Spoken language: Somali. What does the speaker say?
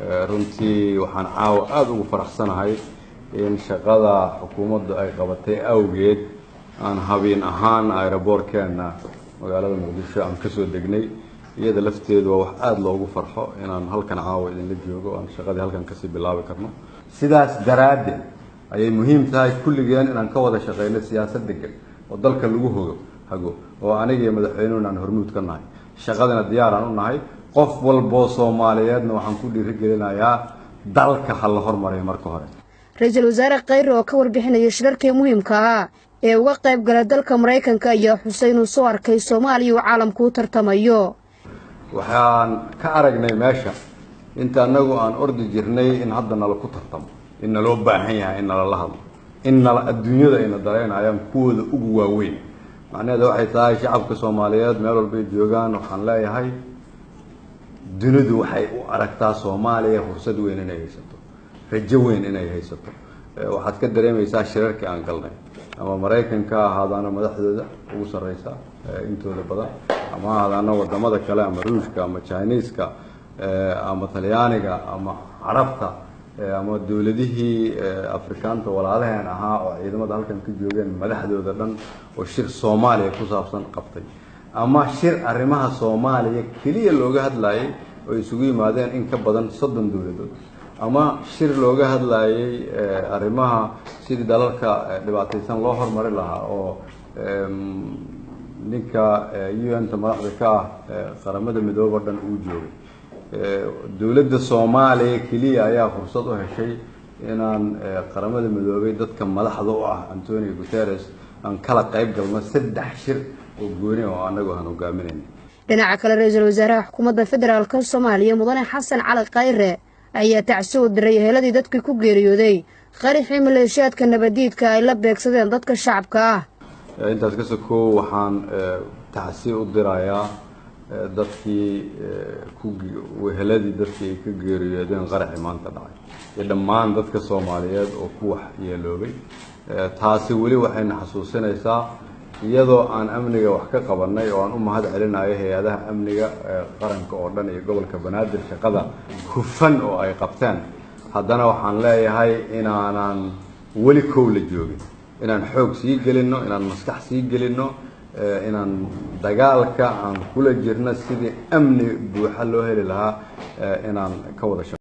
runtii waxaan caawa aad ugu faraxsanahay in shaqada xukuumaddu ay qabatay awgeed aan habeen ahaan aeroboortkeena magaalada Muqdisho aan ka soo degnay iyada lafteedu waa wax aad loogu farxo inaan halkan caawa idin la joogo aan shaqadii halkan ka sii bilaabi karno sidaas daraaddeed ayay muhiim tahay kulligeen inaan ka wada shaqeyno siyaasad degan oo dalka lagu hago oo aniga iyo madaxweynuhu aan hormuud ka nahay shaqadana diyaar aan u nahay qof walba Soomaaliyeedna waxaan ku dhiirigelinayaa dalka hal hormariyo marka hore Ra'iisul Wasaare Khayre oo ka warbixinaya shirarkii muhiimka ah ee uga qayb galay dalka Mareykanka iyo Xuseen soo arkay Soomaaliya oo caalamku u tartamayo waxaan ka aragnay meesha inta anagu aan ordi jirnay in hadda nala ku tartamo in loo baahan yahay in nala hadlo in nala adduunyada ina dareenayaan kuwooda ugu waaweyn macnaheedu waxay tahay shacabka Soomaaliyeed meel walba ay joogaan waxaan leeyahay dunidu waxay u aragtaa Soomaaliya fursad weyn inay haysato rajo weyn inay haysato waxaad ka dareemaysaa shirarkii aan galnay ama Mareykanka ahaadana madaxdooda ugu sareysa intooda badan ama ahaadana wadamada kale ama Ruushka ama Chinese-ka ama Talyaaniga ama Carabta ama dawladihii Afrikaanta walaalaheen ahaa oo ciidamada halkan ka joogeen madaxdooda dhan oo shir Soomaaliya ku saabsan qabtay ama shir arrimaha Soomaaliya kaliya looga hadlayay oo isugu yimaadeen in ka badan 30 dawladood ama shir looga hadlayay arrimaha sidii dalalka dhibaataysan loo hormarin lahaa oo ninka UN-ta madaxda ka qaramada midoobay dhan uu joogay dawladda Soomaaliya kaliya ayaa fursad u heshay inaan qaramada midoobay dadka madaxda u ah Antonio Guterres aan kala qayb galno 3 shir oo gooni oo anagu aan hogaaminayno dhinaca kale Ra'iisul Wasaaraha Xukuumadda Federaalka Soomaaliya Mudane Xasan Cali Khayre ayaa tacsiyo diray heeladii dadkii ku geeriyooday qaraxii maleeshiyaadka nabadiidka ay la beegsadeen dadka shacabka ah intaas ka soo waxaan tacsiyo u dirayaa dadkii heeladii dadkii ka geeriyoodeen qaraxii maanta dhacay dhammaan dadka Soomaaliyeed oo ku wax yeeloobay taasi wali waxayna xasuusinaysaa iyadoo aan amniga wax ka qabanay oo aan u mahad celinayo hay'adaha amniga qaranka oo dhan iyo gobolka Banaadir shaqada hufan oo ay qabteen haddana waxaan leeyahay inaanan wali kowla joogin inaan xoog sii gelino inaan maskax sii gelino inaan dagaalka aan kula jirno sidii amni buuxa loo heli lahaa inaan ka wada